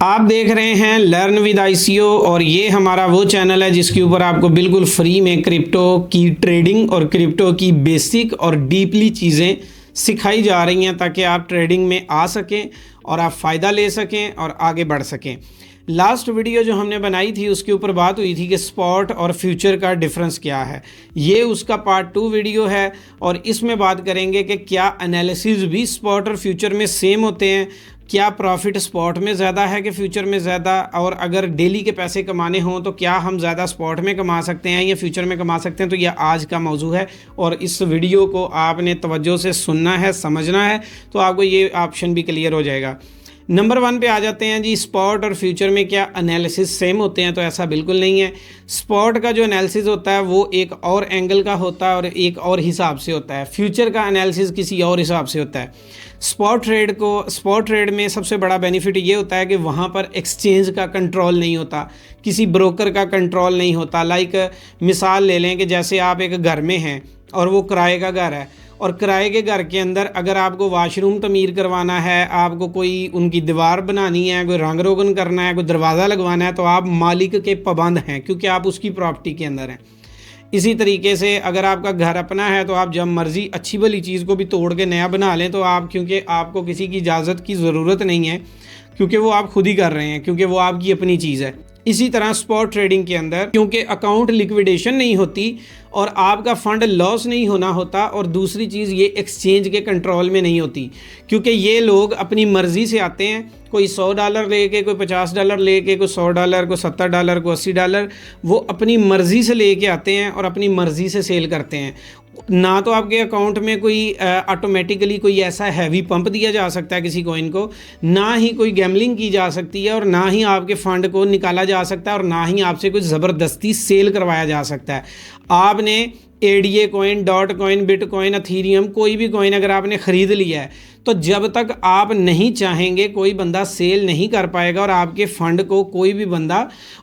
आप देख रहे हैं लर्न विद आईसीओ और ये हमारा वो चैनल है जिसके ऊपर आपको बिल्कुल फ्री में क्रिप्टो की ट्रेडिंग और क्रिप्टो की बेसिक और डीपली चीज़ें सिखाई जा रही हैं ताकि आप ट्रेडिंग में आ सकें और आप फ़ायदा ले सकें और आगे बढ़ सकें। लास्ट वीडियो जो हमने बनाई थी उसके ऊपर बात हुई थी कि स्पॉट और फ्यूचर का डिफरेंस क्या है। ये उसका पार्ट 2 वीडियो है और इसमें बात करेंगे कि क्या एनालिसिस भी स्पॉट और फ्यूचर में सेम होते हैं, क्या प्रॉफिट स्पॉट में ज़्यादा है कि फ्यूचर में ज़्यादा, और अगर डेली के पैसे कमाने हों तो क्या हम ज़्यादा स्पॉट में कमा सकते हैं या फ्यूचर में कमा सकते हैं। तो यह आज का मौजू है और इस वीडियो को आपने तवज्जो से सुनना है, समझना है, तो आपको ये ऑप्शन भी क्लियर हो जाएगा। नंबर 1 पे आ जाते हैं जी, स्पॉट और फ्यूचर में क्या एनालिसिस सेम होते हैं? तो ऐसा बिल्कुल नहीं है। स्पॉट का जो एनालिसिस होता है वो एक और एंगल का होता है और एक और हिसाब से होता है। फ्यूचर का एनालिसिस किसी और हिसाब से होता है। स्पॉट ट्रेड में सबसे बड़ा बेनिफिट ये होता है कि वहाँ पर एक्सचेंज का कंट्रोल नहीं होता, किसी ब्रोकर का कंट्रोल नहीं होता। लाइक मिसाल ले लें कि जैसे आप एक घर में हैं और वो किराए का घर है और किराए के घर के अंदर अगर आपको वाशरूम तमीर करवाना है, आपको कोई उनकी दीवार बनानी है, कोई रंग रोगन करना है, कोई दरवाज़ा लगवाना है, तो आप मालिक के पाबंद हैं क्योंकि आप उसकी प्रॉपर्टी के अंदर हैं। इसी तरीके से अगर आपका घर अपना है तो आप जब मर्ज़ी अच्छी भली चीज़ को भी तोड़ के नया बना लें तो आप, क्योंकि आपको किसी की इजाज़त की ज़रूरत नहीं है, क्योंकि वो आप खुद ही कर रहे हैं, क्योंकि वो आपकी अपनी चीज़ है। इसी तरह स्पॉट ट्रेडिंग के अंदर क्योंकि अकाउंट लिक्विडेशन नहीं होती और आपका फ़ंड लॉस नहीं होना होता, और दूसरी चीज़ ये एक्सचेंज के कंट्रोल में नहीं होती, क्योंकि ये लोग अपनी मर्ज़ी से आते हैं। कोई $100 लेके, कोई $50 लेके, कोई $100, कोई $70, कोई $80, वो अपनी मर्ज़ी से लेके आते हैं और अपनी मर्ज़ी से सेल करते हैं। ना तो आपके अकाउंट में कोई ऑटोमेटिकली कोई ऐसा हैवी पंप दिया जा सकता है किसी कॉइन को, ना ही कोई गैमलिंग की जा सकती है, और ना ही आपके फ़ंड को निकाला जा सकता है, और ना ही आपसे कोई ज़बरदस्ती सेल करवाया जा सकता है। आपने ADA coin, dot coin, bitcoin, Ethereum, कोई भी कॉइन अगर आपने ख़रीद लिया है तो जब तक आप नहीं चाहेंगे कोई बंदा सेल नहीं कर पाएगा और आपके फ़ंड को कोई भी बंदा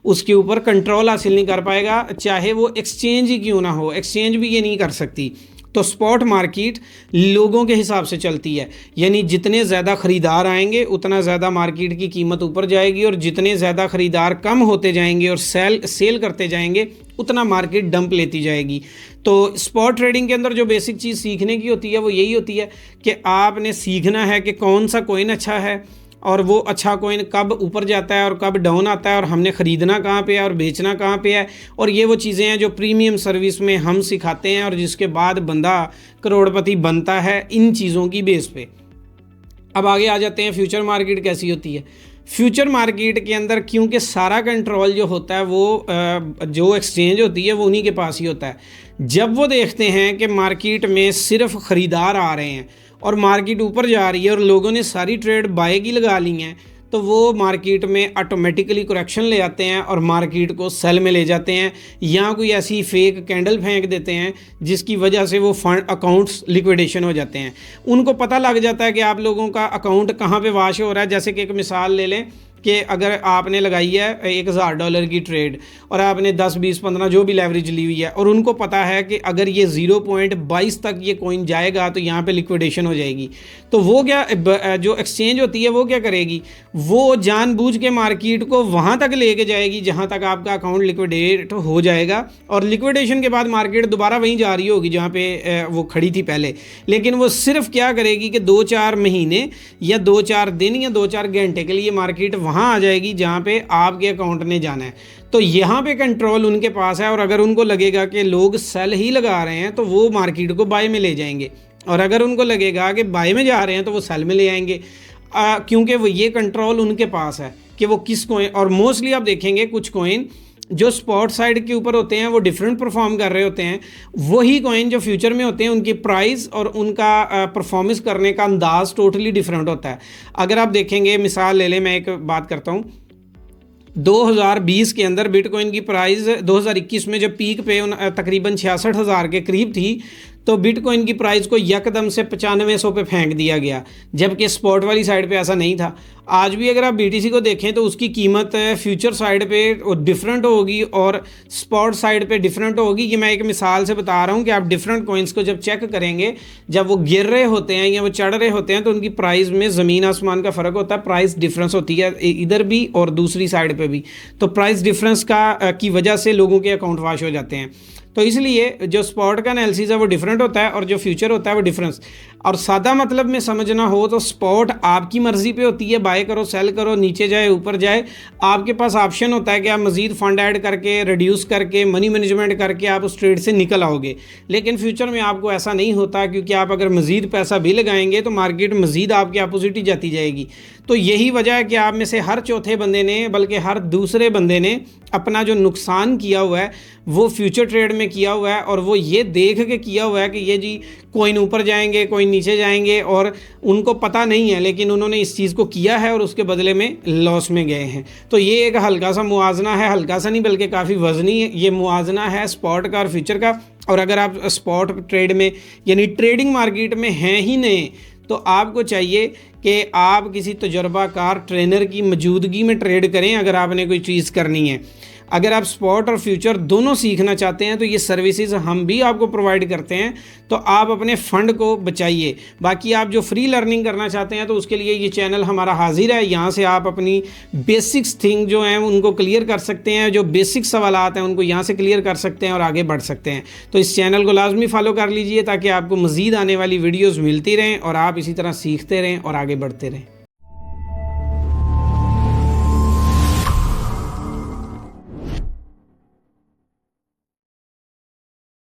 उसके ऊपर कंट्रोल हासिल नहीं कर पाएगा, चाहे वो एक्सचेंज ही क्यों ना हो। एक्सचेंज भी ये नहीं कर सकती। तो स्पॉट मार्केट लोगों के हिसाब से चलती है, यानी जितने ज़्यादा ख़रीदार आएंगे उतना ज़्यादा मार्केट की कीमत ऊपर जाएगी, और जितने ज़्यादा ख़रीदार कम होते जाएंगे और सेल करते जाएंगे उतना मार्केट डंप लेती जाएगी। तो स्पॉट ट्रेडिंग के अंदर जो बेसिक चीज़ सीखने की होती है वो यही होती है कि आपने सीखना है कि कौन सा कॉइन अच्छा है और वो अच्छा कॉइन कब ऊपर जाता है और कब डाउन आता है, और हमने ख़रीदना कहाँ पे है और बेचना कहाँ पे है। और ये वो चीज़ें हैं जो प्रीमियम सर्विस में हम सिखाते हैं और जिसके बाद बंदा करोड़पति बनता है इन चीज़ों की बेस पे। अब आगे आ जाते हैं, फ्यूचर मार्केट कैसी होती है। फ्यूचर मार्केट के अंदर क्योंकि सारा कंट्रोल जो होता है वो जो एक्सचेंज होती है वो उन्हीं के पास ही होता है। जब वो देखते हैं कि मार्केट में सिर्फ ख़रीदार आ रहे हैं और मार्केट ऊपर जा रही है और लोगों ने सारी ट्रेड बाय की लगा ली हैं, तो वो मार्केट में ऑटोमेटिकली करेक्शन ले आते हैं और मार्केट को सेल में ले जाते हैं, या कोई ऐसी फेक कैंडल फेंक देते हैं जिसकी वजह से वो फंड अकाउंट्स लिक्विडेशन हो जाते हैं। उनको पता लग जाता है कि आप लोगों का अकाउंट कहाँ पे वाश हो रहा है। जैसे कि एक मिसाल ले लें कि अगर आपने लगाई है $1000 की ट्रेड और आपने 10, 20, 15 जो भी लेवरेज ली हुई है, और उनको पता है कि अगर ये 0.22 तक ये कॉइन जाएगा तो यहाँ पे लिक्विडेशन हो जाएगी, तो वो क्या, जो एक्सचेंज होती है वो क्या करेगी, वो जानबूझ के मार्केट को वहाँ तक लेके जाएगी जहाँ तक आपका अकाउंट लिक्विडेट हो जाएगा, और लिक्विडेशन के बाद मार्केट दोबारा वहीं जा रही होगी जहाँ पे वो खड़ी थी पहले। लेकिन वो सिर्फ क्या करेगी कि 2-4 महीने या 2-4 दिन या 2-4 घंटे के लिए मार्केट वहाँ आ जाएगी जहाँ पे आपके अकाउंट ने जाना है। तो यहाँ पे कंट्रोल उनके पास है, और अगर उनको लगेगा कि लोग सेल ही लगा रहे हैं तो वो मार्केट को बाय में ले जाएंगे, और अगर उनको लगेगा कि बाय में जा रहे हैं तो वो सेल में ले आएंगे, क्योंकि वो ये कंट्रोल उनके पास है कि वो किस कॉइन। और मोस्टली आप देखेंगे कुछ कॉइन जो स्पॉट साइड के ऊपर होते हैं वो डिफरेंट परफॉर्म कर रहे होते हैं, वही कॉइन जो फ्यूचर में होते हैं उनकी प्राइस और उनका परफॉर्मेंस करने का अंदाज टोटली डिफरेंट होता है। अगर आप देखेंगे, मिसाल ले लें, मैं एक बात करता हूँ, 2020 के अंदर बिटकॉइन की प्राइस 2021 में जब पीक पे तकरीबन 66,000 के करीब थी, तो बिटकॉइन की प्राइस को यकदम से 9500 पे फेंक दिया गया, जबकि स्पॉट वाली साइड पे ऐसा नहीं था। आज भी अगर आप BTC को देखें तो उसकी कीमत फ्यूचर साइड पे डिफरेंट होगी और स्पॉट साइड पे डिफरेंट होगी। ये मैं एक मिसाल से बता रहा हूँ कि आप डिफरेंट कॉइन्स को जब चेक करेंगे, जब वो गिर रहे होते हैं या वो चढ़ रहे होते हैं, तो उनकी प्राइस में ज़मीन आसमान का फ़र्क होता है, प्राइस डिफरेंस होती है इधर भी और दूसरी साइड पे भी। तो प्राइस डिफरेंस की वजह से लोगों के अकाउंट वाश हो जाते हैं। तो इसलिए जो स्पॉट का एनालिसिस है वो डिफरेंट होता है और जो फ्यूचर होता है वो डिफरेंस। और सादा मतलब में समझना हो तो स्पॉट आपकी मर्ज़ी पे होती है, बाय करो सेल करो, नीचे जाए ऊपर जाए, आपके पास ऑप्शन होता है कि आप मज़ीद फंड ऐड करके, रिड्यूस करके, मनी मैनेजमेंट करके आप उस ट्रेड से निकल आओगे। लेकिन फ्यूचर में आपको ऐसा नहीं होता, क्योंकि आप अगर मज़ीद पैसा भी लगाएंगे तो मार्केट मज़ीद आपके अपोजिट ही जाती जाएगी। तो यही वजह है कि आप में से हर चौथे बंदे ने, बल्कि हर दूसरे बंदे ने अपना जो नुकसान किया हुआ है वो फ्यूचर ट्रेड में किया हुआ है, और वो ये देख के किया हुआ है कि ये जी कोइन ऊपर जाएंगे कोइन नीचे जाएंगे, और उनको पता नहीं है, लेकिन उन्होंने इस चीज़ को किया है और उसके बदले में लॉस में गए हैं। तो ये एक हल्का सा मुआवजना है, हल्का सा नहीं बल्कि काफ़ी वजनी ये मुआवजना है स्पॉट का और फ्यूचर का। और अगर आप स्पॉट ट्रेड में यानी ट्रेडिंग मार्केट में हैं ही नहीं, तो आपको चाहिए कि आप किसी तजुर्बाकार ट्रेनर की मौजूदगी में ट्रेड करें अगर आपने कोई चीज़ करनी है। अगर आप स्पॉट और फ्यूचर दोनों सीखना चाहते हैं तो ये सर्विसेज हम भी आपको प्रोवाइड करते हैं, तो आप अपने फ़ंड को बचाइए। बाकी आप जो फ्री लर्निंग करना चाहते हैं तो उसके लिए ये चैनल हमारा हाजिर है। यहाँ से आप अपनी बेसिक्स थिंग जो हैं उनको क्लियर कर सकते हैं, जो बेसिक सवालात हैं उनको यहाँ से क्लियर कर सकते हैं और आगे बढ़ सकते हैं। तो इस चैनल को लाजमी फॉलो कर लीजिए ताकि आपको मज़ीद आने वाली वीडियोज़ मिलती रहें और आप इसी तरह सीखते रहें और आगे बढ़ते रहें।